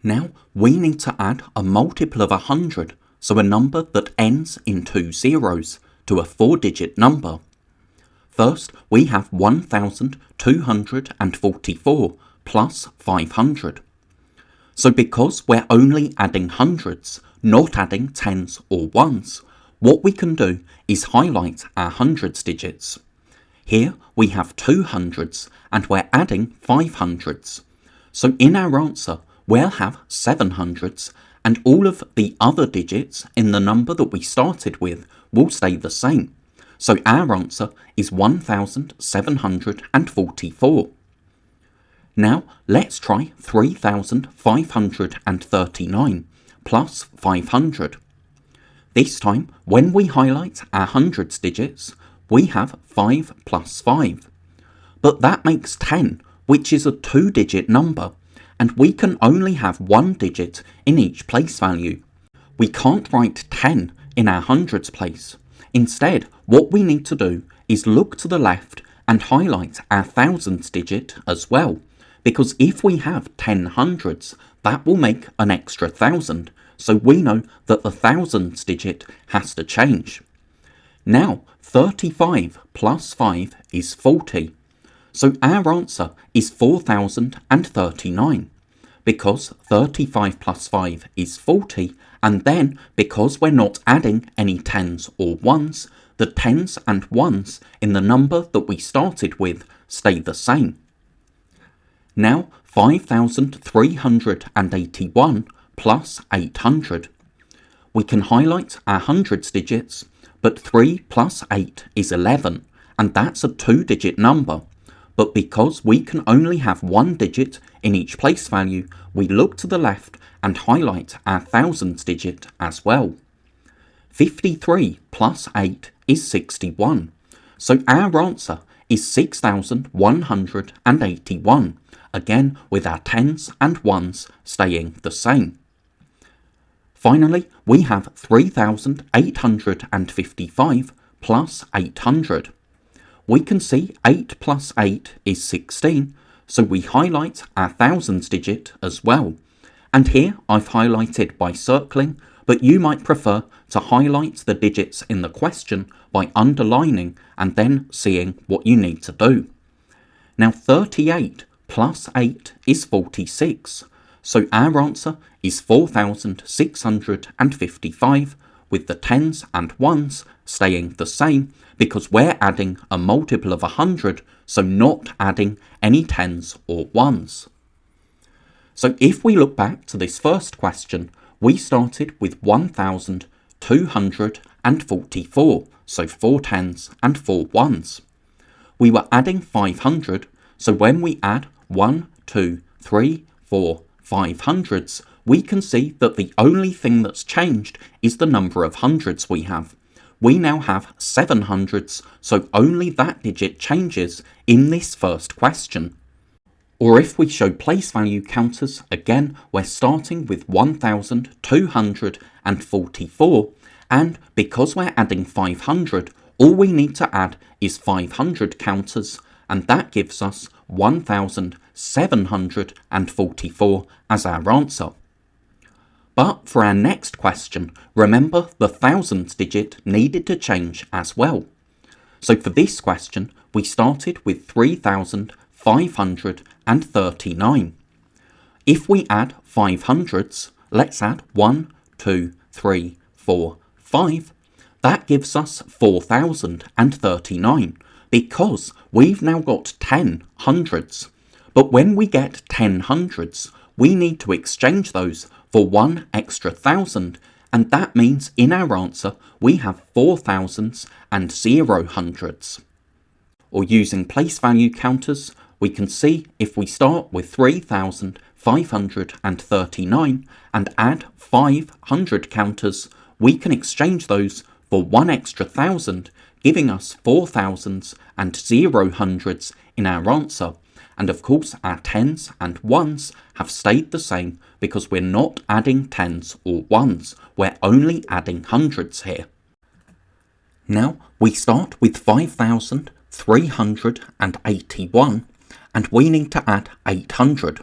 Now we need to add a multiple of 100, so a number that ends in 2 zeros, to a 4-digit number. First, we have 1,244 plus 500. So because we're only adding hundreds, not adding tens or ones, what we can do is highlight our hundreds digits. Here we have 2 hundreds and we're adding 5 hundreds. So in our answer, we'll have 7 hundreds, and all of the other digits in the number that we started with will stay the same. So our answer is 1,744. Now let's try 3,539 plus 500. This time, when we highlight our hundreds digits, we have 5 plus 5. But that makes 10, which is a 2-digit number, and we can only have 1 digit in each place value. We can't write 10 in our hundreds place. Instead, what we need to do is look to the left and highlight our thousands digit as well, because if we have 10 hundreds, that will make an extra 1,000, so we know that the thousands digit has to change. Now, 35 plus 5 is 40. So our answer is 4,039, because 35 plus 5 is 40, and then because we're not adding any tens or ones, the tens and ones in the number that we started with stay the same. Now 5,381 plus 800. We can highlight our hundreds digits, but 3 plus 8 is 11, and that's a 2-digit number. But because we can only have 1 digit in each place value, we look to the left and highlight our thousands digit as well. 53 plus 8 is 61. So our answer is 6,181, again with our tens and ones staying the same. Finally, we have 3,855 plus 800. We can see 8 plus 8 is 16, so we highlight our thousands digit as well. And here I've highlighted by circling, but you might prefer to highlight the digits in the question by underlining and then seeing what you need to do. Now 38 plus 8 is 46, so our answer is 4,655, with the tens and ones staying the same, because we're adding a multiple of 100, so not adding any tens or ones. So if we look back to this first question, we started with 1,244, so 4 tens and 4 ones. We were adding 500, so when we add 1, 2, 3, 4, 500s, we can see that the only thing that's changed is the number of hundreds we have. We now have 7 hundreds, so only that digit changes in this first question. Or if we show place value counters, again we're starting with 1,244, and because we're adding 500, all we need to add is 500 counters, and that gives us 1,744 as our answer. But for our next question, remember the thousands digit needed to change as well. So for this question, we started with 3,539. If we add 500s, let's add 1, 2, 3, 4, 5. That gives us 4,039, because we've now got 10 hundreds. But when we get 10 hundreds, we need to exchange those for 1 extra 1,000, and that means in our answer we have 4 thousands and 0 hundreds. Or using place value counters, we can see if we start with 3,539 and add 500 counters, we can exchange those for 1 extra 1,000, giving us 4 thousands and 0 hundreds in our answer. And of course our tens and ones have stayed the same because we're not adding tens or ones, we're only adding hundreds here. Now we start with 5,381 and we need to add 800.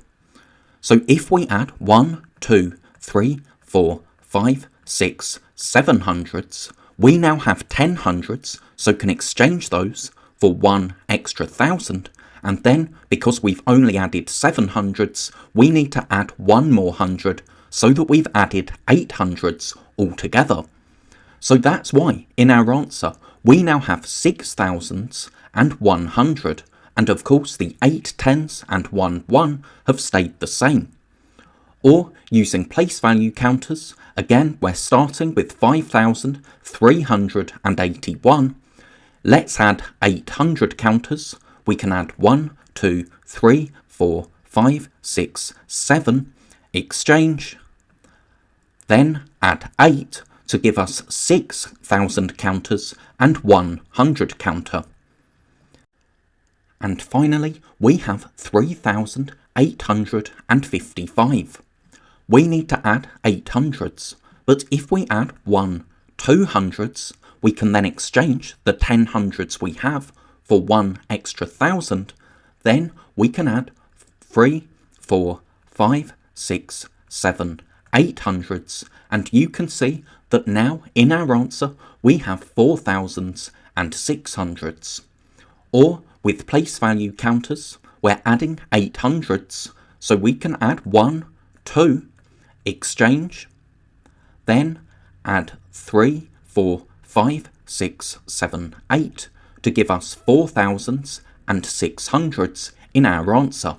So if we add 1, 2, 3, 4, 5, 6, 7 hundreds, we now have 10 hundreds, so can exchange those for 1 extra 1,000, and then, because we've only added 7 hundreds, we need to add 1 more 100, so that we've added 8 hundreds altogether. So that's why, in our answer, we now have 6 thousands and 100, and of course the 8 tens and 1 1 have stayed the same. Or, using place value counters, again we're starting with 5,381. Let's add 800 counters. We can add 1, 2, 3, 4, 5, 6, 7, exchange, then add 8 to give us 6,000 counters and 100 counter. And finally, we have 3,855. We need to add 800s, but if we add 1 200s, we can then exchange the 10 hundreds we have for 1 extra 1,000. Then we can add 3, 4, 5, 6, 7, 8 hundreds, and you can see that now in our answer we have 4,000s and 600s. Or with place value counters, we're adding 800s, so we can add 1, 2, exchange, then add 3, 4, 5, 6, 7, 8 to give us 4,000s and 600s in our answer.